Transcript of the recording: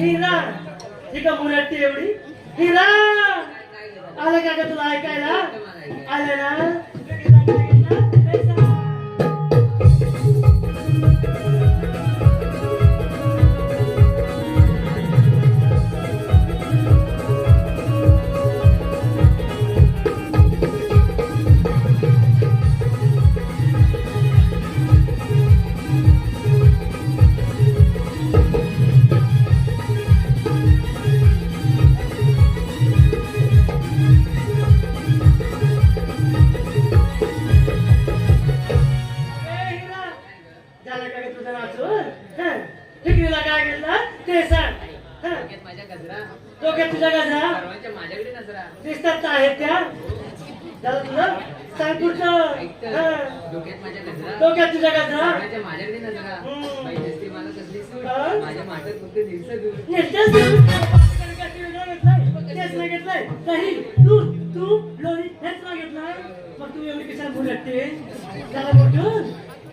हिरा ही का मुरट्टी एवढी हिरा आलं का ग तुला ऐकायला आलं ना तुझ्या गजरा दिसतात आहेत त्या झालं तुझं सांग पुढचं डोक्यात तुझ्या गजरा माझ्याकडे नजरा मला कसली माझ्या माठात फक्त घेतलाय दही दूध तूप लोणी हेच ना घेतलाय मग तू एवढी कशाला बोलते त्याला बोलून